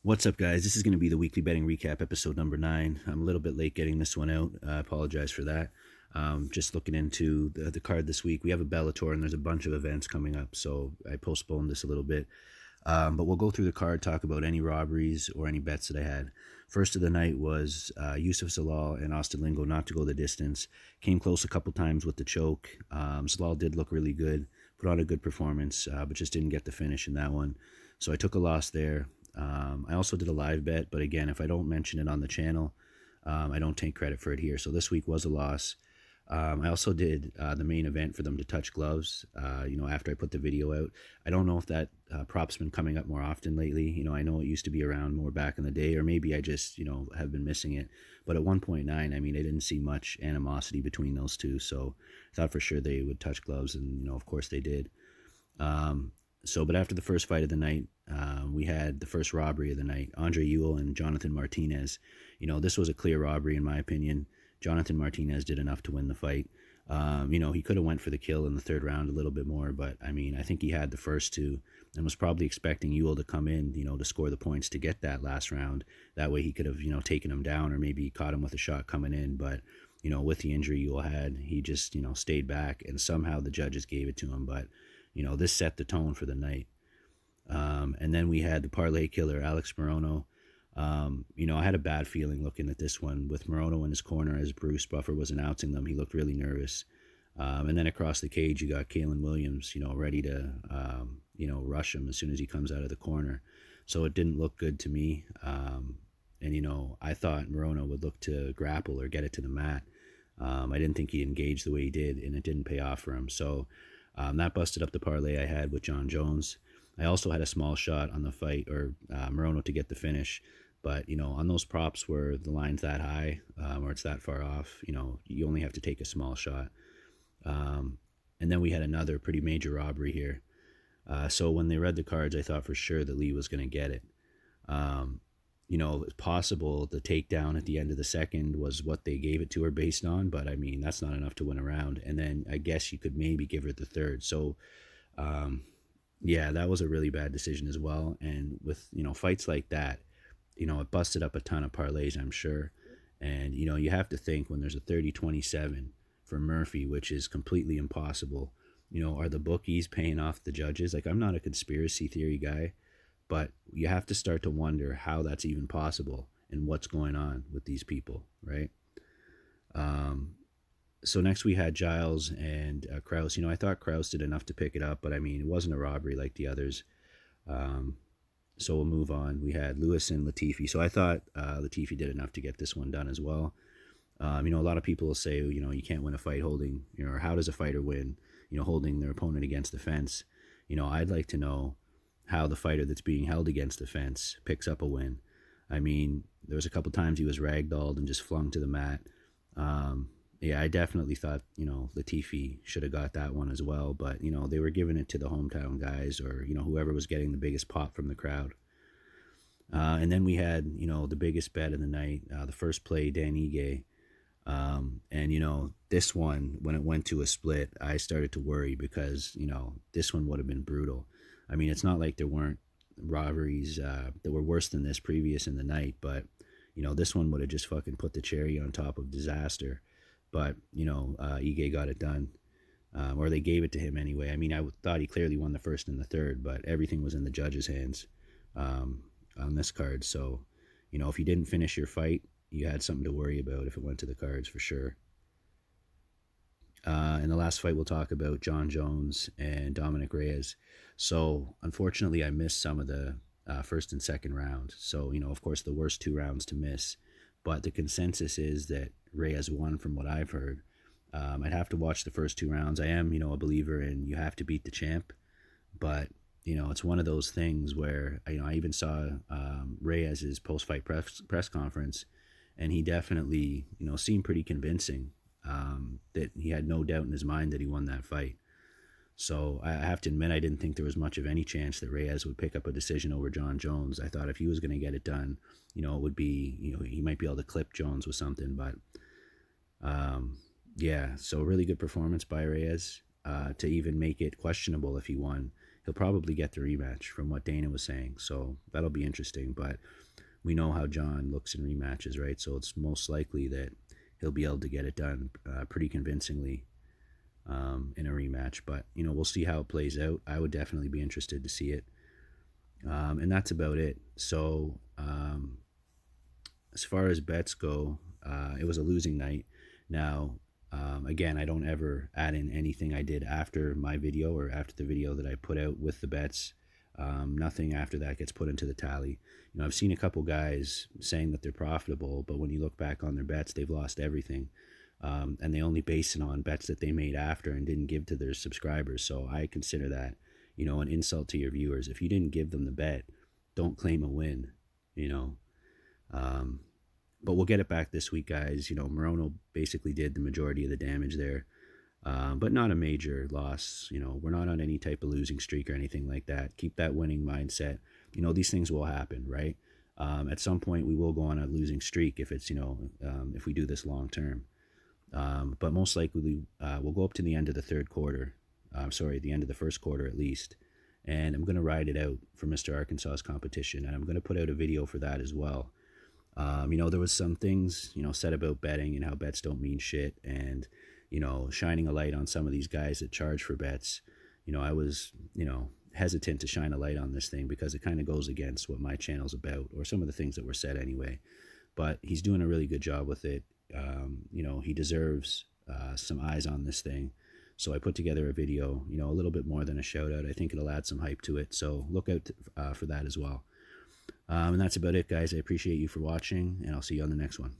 What's up, guys? This is going to be the weekly betting recap, episode number 9. I'm a little bit late getting this one out. I apologize for that. Just looking into the card this week. We have a Bellator and there's a bunch of events coming up, so I postponed this a little bit. But we'll go through the card, talk about any robberies or any bets that I had. First of the night was Yusuf Zalal and Austin Lingo not to go the distance. Came close a couple times with the choke. Zalal did look really good, put on a good performance, but just didn't get the finish in that one. So I took a loss there. I also did a live bet, but again, if I don't mention it on the channel, I don't take credit for it here. So this week was a loss. I also did the main event for them to touch gloves, after I put the video out. I don't know if that prop's been coming up more often lately. I know it used to be around more back in the day, or maybe I just, have been missing it. But at 1.9, I mean, I didn't see much animosity between those two. So I thought for sure they would touch gloves, and, of course they did. But after the first fight of the night, we had the first robbery of the night, Andre Ewell and Jonathan Martinez. This was a clear robbery in my opinion. Jonathan Martinez did enough to win the fight. He could have went for the kill in the third round a little bit more, but I mean, I think he had the first two and was probably expecting Ewell to come in, to score the points to get that last round. That way he could have, taken him down or maybe caught him with a shot coming in. But, with the injury Ewell had, he just, stayed back and somehow the judges gave it to him. But, this set the tone for the night. And then we had the parlay killer, Alex Morono. I had a bad feeling looking at this one with Morono in his corner as Bruce Buffer was announcing them. He looked really nervous. And then across the cage, you got Kalen Williams, ready to, rush him as soon as he comes out of the corner. So it didn't look good to me. I thought Morono would look to grapple or get it to the mat. I didn't think he'd engage the way he did, and it didn't pay off for him. So that busted up the parlay I had with John Jones. I also had a small shot on the fight or Morono to get the finish. But, on those props where the line's that high or it's that far off, you only have to take a small shot. And then we had another pretty major robbery here. So when they read the cards, I thought for sure that Lee was going to get it. It's possible the takedown at the end of the second was what they gave it to her based on, but I mean, that's not enough to win a round. And then I guess you could maybe give her the third. So, that was a really bad decision as well. And with, fights like that, it busted up a ton of parlays, I'm sure. And, you have to think when there's a 30-27 for Murphy, which is completely impossible, are the bookies paying off the judges? Like, I'm not a conspiracy theory guy, but you have to start to wonder how that's even possible and what's going on with these people, right? So next we had Giles and Kraus. I thought Kraus did enough to pick it up, but I mean, it wasn't a robbery like the others. So we'll move on. We had Lewis and Latifi. So I thought Latifi did enough to get this one done as well. A lot of people will say, you can't win a fight holding, or how does a fighter win, holding their opponent against the fence? I'd like to know how the fighter that's being held against the fence picks up a win. I mean, there was a couple times he was ragdolled and just flung to the mat. I definitely thought, Latifi should have got that one as well. But, they were giving it to the hometown guys or, whoever was getting the biggest pop from the crowd. And then we had, the biggest bet of the night, the first play, Dan Ige. This one, when it went to a split, I started to worry because, this one would have been brutal. I mean, it's not like there weren't robberies that were worse than this previous in the night, but, this one would have just fucking put the cherry on top of disaster. But, Ige got it done, or they gave it to him anyway. I mean, I thought he clearly won the first and the third, but everything was in the judge's hands on this card. So, if you didn't finish your fight, you had something to worry about if it went to the cards for sure. In the last fight, we'll talk about John Jones and Dominic Reyes. So, unfortunately, I missed some of the first and second round. So, of course, the worst two rounds to miss. But the consensus is that Reyes won from what I've heard. I'd have to watch the first two rounds. I am, a believer in you have to beat the champ. But, it's one of those things where, I even saw Reyes's post-fight press conference, and he definitely, seemed pretty convincing that he had no doubt in his mind that he won that fight. So I have to admit, I didn't think there was much of any chance that Reyes would pick up a decision over John Jones. I thought if he was going to get it done, it would be, he might be able to clip Jones with something. But so really good performance by Reyes to even make it questionable if he won. he'll probably get the rematch from what Dana was saying. So that'll be interesting. But we know how John looks in rematches, right? So it's most likely that he'll be able to get it done pretty convincingly in a rematch. But, we'll see how it plays out. I would definitely be interested to see it. And that's about it. So as far as bets go, it was a losing night. Now, again, I don't ever add in anything I did after my video or after the video that I put out with the bets. Nothing after that gets put into the tally. I've seen a couple guys saying that they're profitable, but when you look back on their bets, they've lost everything. And they only base it on bets that they made after and didn't give to their subscribers. So I consider that, an insult to your viewers. If you didn't give them the bet, don't claim a win, but we'll get it back this week, guys. Morono basically did the majority of the damage there, but not a major loss. We're not on any type of losing streak or anything like that. Keep that winning mindset. These things will happen, right? At some point, we will go on a losing streak if it's, if we do this long term. But most likely, we'll go up to the end of the third quarter. The end of the first quarter at least. And I'm going to ride it out for Mr. Arkansas's competition. And I'm going to put out a video for that as well. There was some things, said about betting and how bets don't mean shit. And, shining a light on some of these guys that charge for bets. I was, hesitant to shine a light on this thing because it kind of goes against what my channel's about, or some of the things that were said anyway. But he's doing a really good job with it. He deserves some eyes on this thing. So I put together a video, a little bit more than a shout out. I think it'll add some hype to it. So look out for that as well. And that's about it, guys. I appreciate you for watching, and I'll see you on the next one.